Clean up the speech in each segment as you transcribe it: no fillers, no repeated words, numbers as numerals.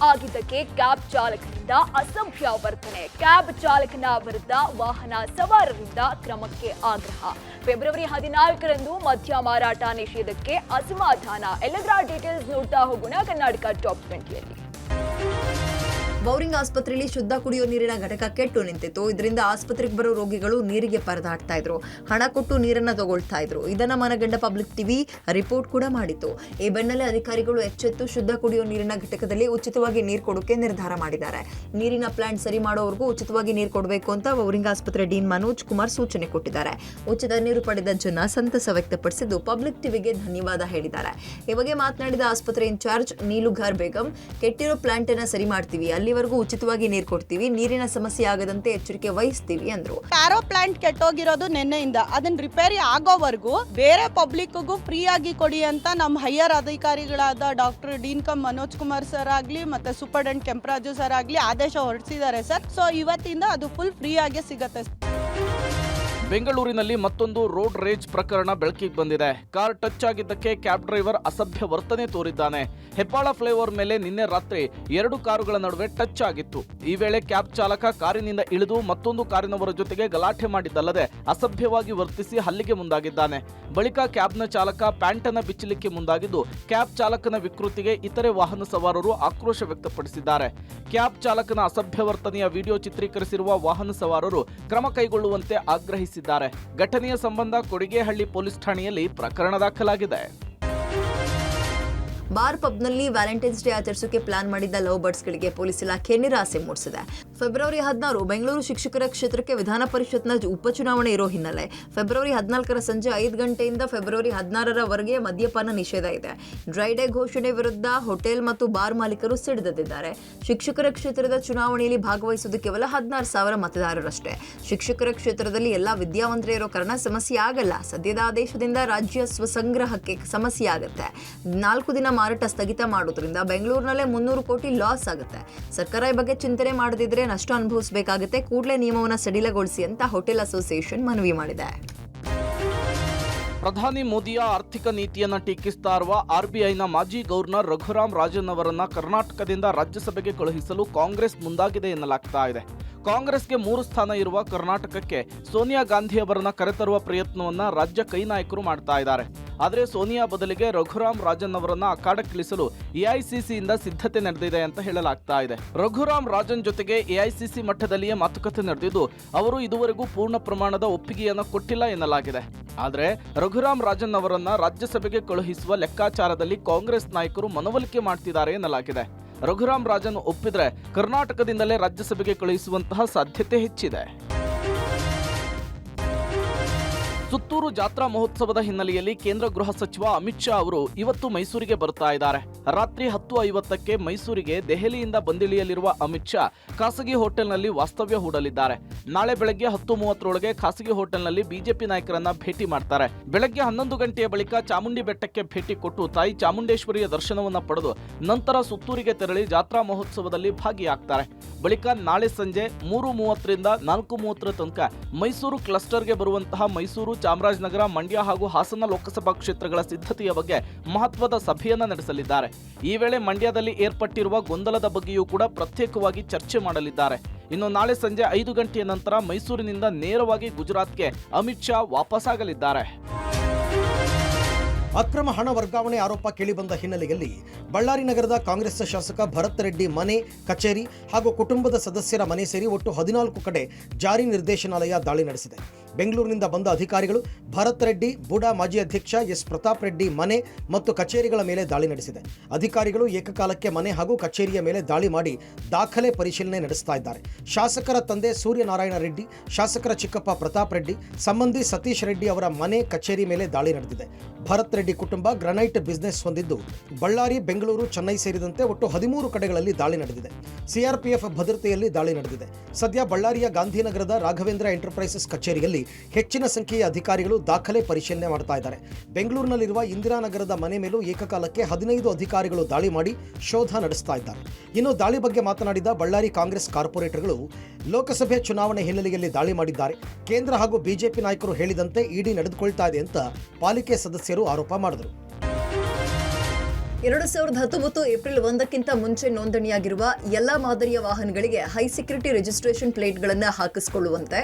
ಆಗಿದ್ದಕ್ಕೆ ಕ್ಯಾಬ್ ಚಾಲಕರಿಂದ ಅಸಭ್ಯ ವರ್ತನೆ. ಕ್ಯಾಬ್ ಚಾಲಕನ ವಿರುದ್ಧ ವಾಹನ ಸವಾರರಿಂದ ಕ್ರಮಕ್ಕೆ ಆಗ್ರಹ. ಫೆಬ್ರವರಿ 14ರಂದು ಮದ್ಯ ಮಾರಾಟ ನಿಷೇಧಕ್ಕೆ ಅಸಮಾಧಾನ. ಎಲ್ಲದರ ಡೀಟೇಲ್ಸ್ ನೋಡ್ತಾ ಹೋಗೋಣ ಕರ್ನಾಟಕ ಟಾಪ್ 20ಯಲ್ಲಿ. ಬೌರಿಂಗ್ ಆಸ್ಪತ್ರೆಯಲ್ಲಿ ಶುದ್ಧ ಕುಡಿಯೋ ನೀರಿನ ಘಟಕ ಕೆಟ್ಟು ನಿಂತಿತ್ತು. ಇದರಿಂದ ಆಸ್ಪತ್ರೆಗೆ ಬರೋ ರೋಗಿಗಳು ನೀರಿಗೆ ಪರದಾಡ್ತಾ ಇದ್ರು, ಹಣ ಕೊಟ್ಟು ನೀರನ್ನ ತಗೊಳ್ತಾ ಇದ್ರು. ಇದನ್ನ ಮನಗಂಡ ಪಬ್ಲಿಕ್ ಟಿವಿ ರಿಪೋರ್ಟ್ ಕೂಡ ಮಾಡಿತ್ತು. ಈ ಬೆನ್ನಲ್ಲೇ ಅಧಿಕಾರಿಗಳು ಎಚ್ಚೆತ್ತು ಶುದ್ಧ ಕುಡಿಯೋ ನೀರಿನ ಘಟಕದಲ್ಲಿ ಉಚಿತವಾಗಿ ನೀರು ಕೊಡೋಕೆ ನಿರ್ಧಾರ ಮಾಡಿದ್ದಾರೆ. ನೀರಿನ ಪ್ಲಾಂಟ್ ಸರಿ ಮಾಡೋವರೆಗೂ ಉಚಿತವಾಗಿ ನೀರು ಕೊಡಬೇಕು ಅಂತ ಬೌರಿಂಗ್ ಆಸ್ಪತ್ರೆ ಡೀನ್ ಮನೋಜ್ ಕುಮಾರ್ ಸೂಚನೆ ಕೊಟ್ಟಿದ್ದಾರೆ. ಉಚಿತ ನೀರು ಪಡೆದ ಜನ ಸಂತಸ ವ್ಯಕ್ತಪಡಿಸಿದ್ದು ಪಬ್ಲಿಕ್ ಟಿವಿಗೆ ಧನ್ಯವಾದ ಹೇಳಿದ್ದಾರೆ. ಈ ಬಗ್ಗೆ ಮಾತನಾಡಿದ ಆಸ್ಪತ್ರೆ ಇನ್ಚಾರ್ಜ್ ನೀಲುಘಾರ್ ಬೇಗಂ, ಕೆಟ್ಟಿರೋ ಪ್ಲಾಂಟ್ ಅನ್ನ ಸರಿ ಮಾಡ್ತೀವಿ, ಅಲ್ಲಿವರೆಗೂ ಉಚಿತವಾಗಿ ನೀರು ಕೊಡ್ತೀವಿ, ನೀರಿನ ಸಮಸ್ಯೆ ಆಗದಂತೆ ಎಚ್ಚರಿಕೆ ವಹಿಸ್ತೀವಿ ಅಂದ್ರು. ಆರೋ ಪ್ಲಾಂಟ್ ಕೆಟ್ಟೋಗಿರೋದು ನಿನ್ನೆಯಿಂದ, ಅದನ್ನ ರಿಪೇರಿ ಆಗೋವರೆಗೂ ಬೇರೆ ಪಬ್ಲಿಕ್ಗೂ ಫ್ರೀ ಆಗಿ ಕೊಡಿ ಅಂತ ನಮ್ಮ ಹೈಯರ್ ಅಧಿಕಾರಿಗಳಾದ doctor dean Manoj Kumar sir ಆಗ್ಲಿ ಮತ್ತೆ ಸೂಪರ್ಡೆಂಟ್ ಕೆಂಪರಾಜು ಸರ್ ಆಗ್ಲಿ ಆದೇಶ ಹೊರಡಿಸಿದ್ದಾರೆ ಸರ್. ಸೊ ಇವತ್ತಿಂದ ಅದು ಫುಲ್ ಫ್ರೀ ಆಗಿ ಸಿಗತ್ತೆ. ಬೆಂಗಳೂರಿನಲ್ಲಿ ಮತ್ತೊಂದು ರೋಡ್ ರೇಜ್ ಪ್ರಕರಣ ಬೆಳಕಿಗೆ ಬಂದಿದೆ. ಕಾರ್ ಟಚ್ ಆಗಿದ್ದಕ್ಕೆ ಕ್ಯಾಬ್ ಡ್ರೈವರ್ ಅಸಭ್ಯ ವರ್ತನೆ ತೋರಿದ್ದಾನೆ. ಹೆಬ್ಬಾಳ ಫ್ಲೈಓವರ್ ಮೇಲೆ ನಿನ್ನೆ ರಾತ್ರಿ 2 ಕಾರುಗಳ ನಡುವೆ ಟಚ್ ಆಗಿತ್ತು. ಈ ವೇಳೆ ಕ್ಯಾಬ್ ಚಾಲಕ ಕಾರಿನಿಂದ ಇಳಿದು ಮತ್ತೊಂದು ಕಾರಿನವರ ಜೊತೆಗೆ ಗಲಾಟೆ ಮಾಡಿದ್ದಲ್ಲದೆ ಅಸಭ್ಯವಾಗಿ ವರ್ತಿಸಿ ಹಲ್ಲೆಗೆ ಮುಂದಾಗಿದ್ದಾನೆ. ಬಳಿಕ ಕ್ಯಾಬ್ನ ಚಾಲಕ ಪ್ಯಾಂಟನ್ನ ಬಿಚ್ಚಲಿಕ್ಕೆ ಮುಂದಾಗಿದ್ದು, ಕ್ಯಾಬ್ ಚಾಲಕನ ವಿಕೃತಿಗೆ ಇತರೆ ವಾಹನ ಸವಾರರು ಆಕ್ರೋಶ ವ್ಯಕ್ತಪಡಿಸಿದ್ದಾರೆ. ಕ್ಯಾಬ್ ಚಾಲಕನ ಅಸಭ್ಯ ವರ್ತನೆಯ ವಿಡಿಯೋ ಚಿತ್ರೀಕರಿಸಿರುವ ವಾಹನ ಸವಾರರು ಕ್ರಮ ಕೈಗೊಳ್ಳುವಂತೆ ಆಗ್ರಹಿಸಿದ್ದಾರೆ. ಘಟನೆಯ ಸಂಬಂಧ ಕೊಡಿಗೇಹಳ್ಳಿ ಪೊಲೀಸ್ ಠಾಣೆಯಲ್ಲಿ ಪ್ರಕರಣ ದಾಖಲಾಗಿದೆ. ಬಾರ್ ಪಬ್ನಲ್ಲಿ ವ್ಯಾಲೆಂಟೈನ್ಸ್ ಡೇ ಆಚರಿಸೋಕೆ ಪ್ಲಾನ್ ಮಾಡಿದ್ದ ಲವ್ ಬರ್ಡ್ಸ್ಗಳಿಗೆ ಪೊಲೀಸ್ ಇಲಾಖೆ ನಿರಾಸೆ ಮೂಡಿಸಿದೆ. ಫೆಬ್ರವರಿ 16 ಬೆಂಗಳೂರು ಶಿಕ್ಷಕರ ಕ್ಷೇತ್ರಕ್ಕೆ ವಿಧಾನ ಪರಿಷತ್ನ ಉಪಚುನಾವಣೆ ಇರೋ ಹಿನ್ನೆಲೆ ಫೆಬ್ರವರಿ 14 ಸಂಜೆ 5 ಗಂಟೆಯಿಂದ ಫೆಬ್ರವರಿ 16ರವರೆಗೆ ಮದ್ಯಪಾನ ನಿಷೇಧ ಇದೆ. ಡ್ರೈ ಡೇ ಘೋಷಣೆ ವಿರುದ್ಧ ಹೋಟೆಲ್ ಮತ್ತು ಬಾರ್ ಮಾಲೀಕರು ಸಿಡಿದೆದ್ದಿದ್ದಾರೆ. ಶಿಕ್ಷಕರ ಕ್ಷೇತ್ರದ ಚುನಾವಣೆಯಲ್ಲಿ ಭಾಗವಹಿಸುವುದು ಕೇವಲ 16,000 ಮತದಾರರಷ್ಟೇ. ಶಿಕ್ಷಕರ ಕ್ಷೇತ್ರದಲ್ಲಿ ಎಲ್ಲಾ ವಿದ್ಯಾವಂತರೇ ಇರೋ ಕಾರಣ ಸಮಸ್ಯೆ ಆಗಲ್ಲ. ಸದ್ಯದ ಆದೇಶದಿಂದ ರಾಜ್ಯ ಸ್ವಸಂಗ್ರಹಕ್ಕೆ ಸಮಸ್ಯೆ ಆಗುತ್ತೆ. 4 ದಿನ ಮಾರಾಟ ಸ್ಥಗಿತ ಮಾಡೋದ್ರಿಂದ ಬೆಂಗಳೂರಿನಲ್ಲೇ 300 ಕೋಟಿ ಲಾಸ್ ಆಗುತ್ತೆ. ಸರ್ಕಾರ ಈ ಬಗ್ಗೆ ಚಿಂತನೆ ಮಾಡದಿದ್ರೆ ನಷ್ಟ ಅನುಭವಿಸಬೇಕಾಗುತ್ತೆ. ಕೂಡಲೇ ನಿಯಮವನ್ನು ಸಡಿಲಗೊಳಿಸಿ ಅಂತ ಹೋಟೆಲ್ ಅಸೋಸಿಯೇಷನ್ ಮನವಿ ಮಾಡಿದೆ. ಪ್ರಧಾನಿ ಮೋದಿಯ ಆರ್ಥಿಕ ನೀತಿಯನ್ನ ಟೀಕಿಸ್ತಾ ಇರುವ ಆರ್ಬಿಐನ ಮಾಜಿ ಗವರ್ನರ್ ರಘುರಾಮ್ ರಾಜನ್ ಅವರನ್ನ ಕರ್ನಾಟಕದಿಂದ ರಾಜ್ಯಸಭೆಗೆ ಕಳುಹಿಸಲು ಕಾಂಗ್ರೆಸ್ ಮುಂದಾಗಿದೆ ಎನ್ನಲಾಗ್ತಾ ಇದೆ. ಕಾಂಗ್ರೆಸ್ಗೆ 3 ಸ್ಥಾನ ಇರುವ ಕರ್ನಾಟಕಕ್ಕೆ ಸೋನಿಯಾ ಗಾಂಧಿ ಅವರನ್ನ ಕರೆತರುವ ಪ್ರಯತ್ನವನ್ನ ರಾಜ್ಯ ಕೈ ನಾಯಕರು ಮಾಡ್ತಾ ಇದ್ದಾರೆ. ಆದರೆ ಸೋನಿಯಾ ಬದಲಿಗೆ ರಘುರಾಮ್ ರಾಜನ್ ಅವರನ್ನ ಅಖಾಡಕ್ಕಿಳಿಸಲು ಎಐಸಿಸಿಯಿಂದ ಸಿದ್ಧತೆ ನಡೆದಿದೆ ಅಂತ ಹೇಳಲಾಗ್ತಾ ಇದೆ. ರಘುರಾಮ್ ರಾಜನ್ ಜೊತೆಗೆ ಎಐಸಿಸಿ ಮಟ್ಟದಲ್ಲಿಯೇ ಮಾತುಕತೆ ನಡೆದಿದ್ದು, ಅವರು ಇದುವರೆಗೂ ಪೂರ್ಣ ಪ್ರಮಾಣದ ಒಪ್ಪಿಗೆಯನ್ನು ಕೊಟ್ಟಿಲ್ಲ ಎನ್ನಲಾಗಿದೆ. ಆದರೆ ರಘುರಾಮ್ ರಾಜನ್ ಅವರನ್ನ ರಾಜ್ಯಸಭೆಗೆ ಕಳುಹಿಸುವ ಲೆಕ್ಕಾಚಾರದಲ್ಲಿ ಕಾಂಗ್ರೆಸ್ ನಾಯಕರು ಮನವೊಲಿಕೆ ಮಾಡ್ತಿದ್ದಾರೆ ಎನ್ನಲಾಗಿದೆ. ರಘುರಾಮ್ ರಾಜನ್ ಒಪ್ಪಿದ್ರೆ ಕರ್ನಾಟಕದಿಂದಲೇ ರಾಜ್ಯಸಭೆಗೆ ಕಳುಹಿಸುವಂತಹ ಸಾಧ್ಯತೆ ಹೆಚ್ಚಿದೆ. ಸುತ್ತೂರು ಜಾತ್ರಾ ಮಹೋತ್ಸವದ ಹಿನ್ನೆಲೆಯಲ್ಲಿ ಕೇಂದ್ರ ಗೃಹ ಸಚಿವ ಅಮಿತ್ ಶಾ ಅವರು ಇವತ್ತು ಮೈಸೂರಿಗೆ ಬರ್ತಾ ಇದ್ದಾರೆ. ರಾತ್ರಿ 10:50ಕ್ಕೆ ಮೈಸೂರಿಗೆ ದೆಹಲಿಯಿಂದ ಬಂದಿಳಿಯಲಿರುವ ಅಮಿತ್ ಶಾ ಖಾಸಗಿ ಹೋಟೆಲ್ನಲ್ಲಿ ವಾಸ್ತವ್ಯ ಹೂಡಲಿದ್ದಾರೆ. ನಾಳೆ ಬೆಳಗ್ಗೆ 10:30ರೊಳಗೆ ಖಾಸಗಿ ಹೋಟೆಲ್ನಲ್ಲಿ ಬಿಜೆಪಿ ನಾಯಕರನ್ನ ಭೇಟಿ ಮಾಡ್ತಾರೆ. ಬೆಳಗ್ಗೆ 11 ಗಂಟೆಯ ಬಳಿಕ ಚಾಮುಂಡಿ ಬೆಟ್ಟಕ್ಕೆ ಭೇಟಿ ಕೊಟ್ಟು ತಾಯಿ ಚಾಮುಂಡೇಶ್ವರಿಯ ದರ್ಶನವನ್ನ ಪಡೆದು ನಂತರ ಸುತ್ತೂರಿಗೆ ತೆರಳಿ ಜಾತ್ರಾ ಮಹೋತ್ಸವದಲ್ಲಿ ಭಾಗಿಯಾಗ್ತಾರೆ. ಬಳಿಕ ನಾಳೆ ಸಂಜೆ 3:30ರಿಂದ 4:30 ತನಕ ಮೈಸೂರು ಕ್ಲಸ್ಟರ್ಗೆ ಬರುವಂತಹ ಮೈಸೂರು, ಚಾಮರಾಜನಗರ, ಮಂಡ್ಯ ಹಾಗೂ ಹಾಸನ ಲೋಕಸಭಾ ಕ್ಷೇತ್ರಗಳ ಸಿದ್ಧತೆಯ ಬಗ್ಗೆ ಮಹತ್ವದ ಸಭೆಯನ್ನ ನಡೆಸಲಿದ್ದಾರೆ. ಈ ವೇಳೆ ಮಂಡ್ಯದಲ್ಲಿ ಏರ್ಪಟ್ಟಿರುವ ಗೊಂದಲದ ಬಗ್ಗೆಯೂ ಕೂಡ ಪ್ರತ್ಯೇಕವಾಗಿ ಚರ್ಚೆ ಮಾಡಲಿದ್ದಾರೆ. ಇನ್ನು ನಾಳೆ ಸಂಜೆ 5 ಗಂಟೆಯ ನಂತರ ಮೈಸೂರಿನಿಂದ ನೇರವಾಗಿ ಗುಜರಾತ್ಗೆ ಅಮಿತ್ ಶಾ ವಾಪಸ್ಸಾಗಲಿದ್ದಾರೆ. ಅಕ್ರಮ ಹಣ ವರ್ಗಾವಣೆ ಆರೋಪ ಕೇಳಿಬಂದ ಹಿನ್ನೆಲೆಯಲ್ಲಿ ಬಳ್ಳಾರಿ ನಗರದ ಕಾಂಗ್ರೆಸ್ ಶಾಸಕ ಭರತ್ ರೆಡ್ಡಿ ಮನೆ, ಕಚೇರಿ ಹಾಗೂ ಕುಟುಂಬದ ಸದಸ್ಯರ ಮನೆ ಸೇರಿ ಒಟ್ಟು 14 ಕಡೆ ಜಾರಿ ನಿರ್ದೇಶನಾಲಯ ದಾಳಿ ನಡೆಸಿದೆ. ಬೆಂಗಳೂರಿನಿಂದ ಬಂದ ಅಧಿಕಾರಿಗಳು ಭರತ್ ರೆಡ್ಡಿ, ಬುಡಾ ಮಾಜಿ ಅಧ್ಯಕ್ಷ ಎಸ್ ಪ್ರತಾಪ್ ರೆಡ್ಡಿ ಮನೆ ಮತ್ತು ಕಚೇರಿಗಳ ಮೇಲೆ ದಾಳಿ ನಡೆಸಿದೆ. ಅಧಿಕಾರಿಗಳು ಏಕಕಾಲಕ್ಕೆ ಮನೆ ಹಾಗೂ ಕಚೇರಿಯ ಮೇಲೆ ದಾಳಿ ಮಾಡಿ ದಾಖಲೆ ಪರಿಶೀಲನೆ ನಡೆಸ್ತಾ ಇದ್ದಾರೆ. ಶಾಸಕರ ತಂದೆ ಸೂರ್ಯನಾರಾಯಣ ರೆಡ್ಡಿ, ಶಾಸಕರ ಚಿಕ್ಕಪ್ಪ ಪ್ರತಾಪ್ ರೆಡ್ಡಿ, ಸಂಬಂಧಿ ಸತೀಶ್ ರೆಡ್ಡಿ ಅವರ ಮನೆ, ಕಚೇರಿ ಮೇಲೆ ದಾಳಿ ನಡೆದಿದೆ. ಭರತ್ ರೆಡ್ಡಿ ಕುಟುಂಬ ಗ್ರನೈಟ್ ಬಿಸಿನೆಸ್ ಹೊಂದಿದ್ದು ಬಳ್ಳಾರಿ, ಬೆಂಗಳೂರು, ಚೆನ್ನೈ ಸೇರಿದಂತೆ ಒಟ್ಟು 13 ಕಡೆಗಳಲ್ಲಿ ದಾಳಿ ನಡೆದಿದೆ. ಸಿಆರ್ಪಿಎಫ್ ಭದ್ರತೆಯಲ್ಲಿ ದಾಳಿ ನಡೆದಿದೆ. ಸದ್ಯ ಬಳ್ಳಾರಿಯ ಗಾಂಧಿನಗರದ ರಾಘವೇಂದ್ರ ಎಂಟರ್ಪ್ರೈಸಸ್ ಕಚೇರಿಯಲ್ಲಿ ಹೆಚ್ಚಿನ ಸಂಖ್ಯೆಯ ಅಧಿಕಾರಿಗಳು ದಾಖಲೆ ಪರಿಶೀಲನೆ ಮಾಡ್ತಾ ಇದ್ದಾರೆ. ಬೆಂಗಳೂರಿನಲ್ಲಿರುವ ಇಂದಿರಾನಗರದ ಮನೆ ಮೇಲೂ ಏಕಕಾಲಕ್ಕೆ 15 ಅಧಿಕಾರಿಗಳು ದಾಳಿ ಮಾಡಿ ಶೋಧ ನಡೆಸ್ತಾ ಇದ್ದಾರೆ. ಇನ್ನು ದಾಳಿ ಬಗ್ಗೆ ಮಾತನಾಡಿದ ಬಳ್ಳಾರಿ ಕಾಂಗ್ರೆಸ್ ಕಾರ್ಪೊರೇಟರ್ಗಳು ಲೋಕಸಭೆ ಚುನಾವಣೆ ಹಿನ್ನೆಲೆಯಲ್ಲಿ ದಾಳಿ ಮಾಡಿದ್ದಾರೆ. ಕೇಂದ್ರ ಹಾಗೂ ಬಿಜೆಪಿ ನಾಯಕರು ಹೇಳಿದಂತೆ ಇಡಿ ನಡೆದುಕೊಳ್ತಾ ಇದೆ ಅಂತ ಪಾಲಿಕೆ ಸದಸ್ಯರು ಆರೋಪ ಮಾಡಿದರು. 2019 ಏಪ್ರಿಲ್ 1ಕ್ಕಿಂತ ಮುಂಚೆ ನೋಂದಣಿಯಾಗಿರುವ ಎಲ್ಲ ಮಾದರಿಯ ವಾಹನಗಳಿಗೆ ಹೈ ಸೆಕ್ಯೂರಿಟಿ ರಿಜಿಸ್ಟ್ರೇಷನ್ ಪ್ಲೇಟ್ಗಳನ್ನು ಹಾಕಿಸಿಕೊಳ್ಳುವಂತೆ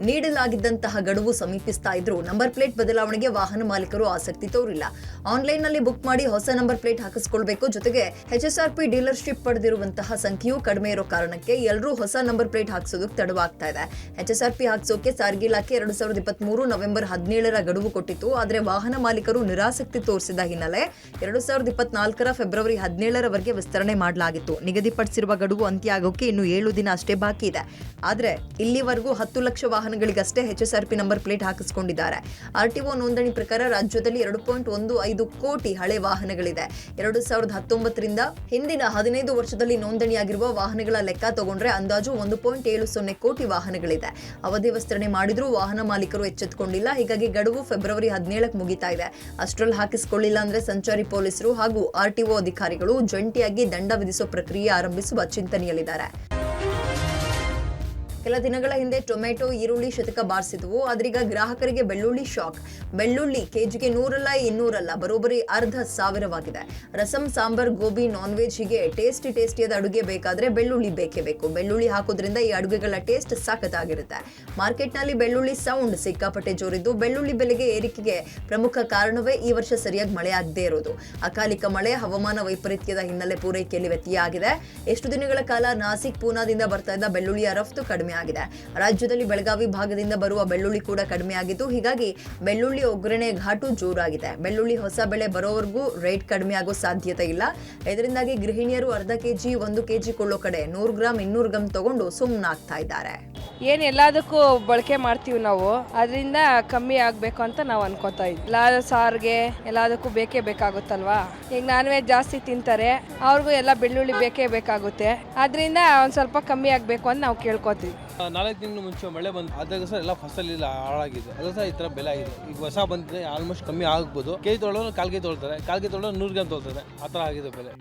ನೀಡಲಾಗಿದ್ದಂತಹ ಗಡುವು ಸಮೀಪಿಸ್ತಾ ಇದ್ರೂ ನಂಬರ್ ಪ್ಲೇಟ್ ಬದಲಾವಣೆಗೆ ವಾಹನ ಮಾಲೀಕರು ಆಸಕ್ತಿ ತೋರಿಲ್ಲ. ಆನ್ಲೈನ್ನಲ್ಲಿ ಬುಕ್ ಮಾಡಿ ಹೊಸ ನಂಬರ್ ಪ್ಲೇಟ್ ಹಾಕಿಸಿಕೊಳ್ಬೇಕು. ಜೊತೆಗೆ HSRP ಡೀಲರ್ಶಿಪ್ ಪಡೆದಿರುವಂತಹ ಸಂಖ್ಯೆಯೂ ಕಡಿಮೆ ಇರೋ ಕಾರಣಕ್ಕೆ ಎಲ್ಲರೂ ಹೊಸ ನಂಬರ್ ಪ್ಲೇಟ್ ಹಾಕಿಸೋದಕ್ಕೆ ತಡವಾಗ್ತಾ ಇದೆ. HSRP ಹಾಕಿಸೋಕೆ ಸಾರಿಗೆ ಇಲಾಖೆ 2023 ನವೆಂಬರ್ 17ರ ಗಡುವು ಕೊಟ್ಟಿತ್ತು. ಆದರೆ ವಾಹನ ಮಾಲೀಕರು ನಿರಾಸಕ್ತಿ ತೋರಿಸಿದ ಹಿನ್ನೆಲೆ 2024ರ ಫೆಬ್ರವರಿ 17ರವರೆಗೆ ವಿಸ್ತರಣೆ ಮಾಡಲಾಗಿತ್ತು. ನಿಗದಿಪಡಿಸಿರುವ ಗಡುವು ಅಂತ್ಯ ಆಗೋಕೆ ಇನ್ನು 7 ದಿನ ಅಷ್ಟೇ ಬಾಕಿ ಇದೆ. ಆದರೆ ಇಲ್ಲಿವರೆಗೂ 10 ಲಕ್ಷ ವಾಹನಗಳಿಗಷ್ಟೇ HSRP ನಂಬರ್ ಪ್ಲೇಟ್ ಹಾಕಿಸಿಕೊಂಡಿದ್ದಾರೆ. RTO ನೋಂದಣಿ ಪ್ರಕಾರ ರಾಜ್ಯದಲ್ಲಿ 2.15 ಕೋಟಿ ಹಳೆ ವಾಹನಗಳಿದೆ. 2019ರಿಂದ ಹಿಂದಿನ 15 ವರ್ಷದಲ್ಲಿ ನೋಂದಣಿಯಾಗಿರುವ ವಾಹನಗಳ ಲೆಕ್ಕ ತಗೊಂಡ್ರೆ ಅಂದಾಜು 1.70 ಕೋಟಿ ವಾಹನಗಳಿದೆ. ಅವಧಿ ವಿಸ್ತರಣೆ ಮಾಡಿದ್ರೂ ವಾಹನ ಮಾಲೀಕರು ಎಚ್ಚೆತ್ತುಕೊಂಡಿಲ್ಲ. ಹೀಗಾಗಿ ಗಡುವು ಫೆಬ್ರವರಿ 17ಕ್ಕೆ ಮುಗಿತಾ ಇದೆ. ಅಷ್ಟರಲ್ಲಿ ಹಾಕಿಸಿಕೊಳ್ಳಿಲ್ಲ ಅಂದ್ರೆ ಸಂಚಾರಿ ಪೊಲೀಸರು ಹಾಗೂ RTO ಅಧಿಕಾರಿಗಳು ಜಂಟಿಯಾಗಿ ದಂಡ ವಿಧಿಸುವ ಪ್ರಕ್ರಿಯೆ ಆರಂಭಿಸುವ ಚಿಂತನೆಯಲ್ಲಿದ್ದಾರೆ. ಕೆಲ ದಿನಗಳ ಹಿಂದೆ ಟೊಮೆಟೊ, ಈರುಳ್ಳಿ ಶತಕ ಬಾರಿಸಿದ್ವು. ಆದ್ರೀಗ ಗ್ರಾಹಕರಿಗೆ ಬೆಳ್ಳುಳ್ಳಿ ಶಾಕ್. ಬೆಳ್ಳುಳ್ಳಿ ಕೆಜಿಗೆ 100 ಅಲ್ಲ 200 ಅಲ್ಲ, ಬರೋಬ್ಬರಿ 1/2,000ವಾಗಿದೆ. ರಸಂ, ಸಾಂಬಾರ್, ಗೋಬಿ, ನಾನ್ ವೆಜ್ ಹೀಗೆ ಟೇಸ್ಟಿಯಾದ ಅಡುಗೆ ಬೇಕಾದ್ರೆ ಬೆಳ್ಳುಳ್ಳಿ ಬೇಕೇ ಬೇಕು. ಬೆಳ್ಳುಳ್ಳಿ ಹಾಕೋದ್ರಿಂದ ಈ ಅಡುಗೆಗಳ ಟೇಸ್ಟ್ ಸಖತ್ತಾಗಿರುತ್ತೆ. ಮಾರ್ಕೆಟ್ನಲ್ಲಿ ಬೆಳ್ಳುಳ್ಳಿ ಸೌಂಡ್ ಸಿಕ್ಕಾಪಟ್ಟೆ ಜೋರಿದ್ದು ಬೆಳ್ಳುಳ್ಳಿ ಬೆಲೆಗೆ ಏರಿಕೆಗೆ ಪ್ರಮುಖ ಕಾರಣವೇ ಈ ವರ್ಷ ಸರಿಯಾಗಿ ಮಳೆ ಆಗದೇ ಇರೋದು. ಅಕಾಲಿಕ ಮಳೆ, ಹವಾಮಾನ ವೈಪರೀತ್ಯದ ಹಿನ್ನೆಲೆ ಪೂರೈಕೆಯಲ್ಲಿ ವ್ಯತ್ಯಯ ಆಗಿದೆ. ಎಷ್ಟು ದಿನಗಳ ಕಾಲ ನಾಸಿಕ್, ಪೂನಾದಿಂದ ಬರ್ತಾ ಇದ್ದ ಬೆಳ್ಳುಳ್ಳಿಯ ರಫ್ತು ಕಡಿಮೆ ಆಗಿದೆ. ರಾಜ್ಯದಲ್ಲಿ ಬೆಳಗಾವಿ ಭಾಗದಿಂದ ಬರುವ ಬೆಳ್ಳುಳ್ಳಿ ಕೂಡ ಕಡಿಮೆ ಆಗಿದ್ದು, ಹೀಗಾಗಿ ಬೆಳ್ಳುಳ್ಳಿ ಒಗ್ಗರಣೆ ಘಾಟು ಜೋರಾಗಿದೆ. ಬೆಳ್ಳುಳ್ಳಿ ಹೊಸ ಬೆಳೆ ಬರೋವರೆಗೂ ರೇಟ್ ಕಡಿಮೆ ಆಗೋ ಸಾಧ್ಯತೆ ಇಲ್ಲ. ಇದರಿಂದಾಗಿ ಗೃಹಿಣಿಯರು ಅರ್ಧ ಕೆಜಿ 1 ಕೆಜಿ ಕೊಳ್ಳೋ ಕಡೆ 100 ಗ್ರಾಮ್ 200 ಗ್ರಾಮ್ ತಗೊಂಡು ಸುಮ್ಮನಾಗ್ತಾ ಇದ್ದಾರೆ. ಏನು ಎಲ್ಲದಕ್ಕೂ ಬಳಕೆ ಮಾಡ್ತೀವಿ ನಾವು, ಅದರಿಂದ ಕಮ್ಮಿ ಆಗಬೇಕು ಅಂತ ನಾವು ಅನ್ಕೋತಾ ಇದ್ವಿ. ಎಲ್ಲ ಸಾರಿಗೆ ಎಲ್ಲದಕ್ಕೂ ಬೇಕೇ ಬೇಕಾಗುತ್ತಲ್ವಾ. ಈಗ ನಾನ್ ವೆಜ್ ಜಾಸ್ತಿ ತಿಂತಾರೆ, ಅವ್ರಿಗೂ ಎಲ್ಲ ಬೆಳ್ಳುಳ್ಳಿ ಬೇಕೇ ಬೇಕಾಗುತ್ತೆ. ಅದರಿಂದ ಒಂದು ಸ್ವಲ್ಪ ಕಮ್ಮಿ ಆಗಬೇಕು ಅಂತ ನಾವು ಕೇಳ್ಕೊತೀವಿ. 4 ತಿಂಗಳು ಮುಂಚೆ ಮಳೆ ಬಂದು ಅದಾಗ ಸರ್ ಎಲ್ಲ ಫಸಲಿಲ್ಲ ಹಾಳಾಗಿದೆ. ಅದು ಸಹ ಈ ಥರ ಬೆಲೆ ಆಗಿದೆ. ಈಗ ಹೊಸ ಬಂದಿದೆ, ಆಲ್ಮೋಸ್ಟ್ ಕಮ್ಮಿ ಆಗ್ಬೋದು. ಕೆಜಿ ತೊಗೊಳ್ಳೋರು 1/4 ಕೆಜಿ ತೊಗೊಳ್ತಾರೆ, 1/4 ಕೆಜಿ ತೊಗೊಳ್ಳೋರು 100 ಗ್ರಾಮ್ ತೊಗೊಳ್ತಾರೆ. ಆ ಥರ ಆಗಿದೆ ಬೆಲೆ.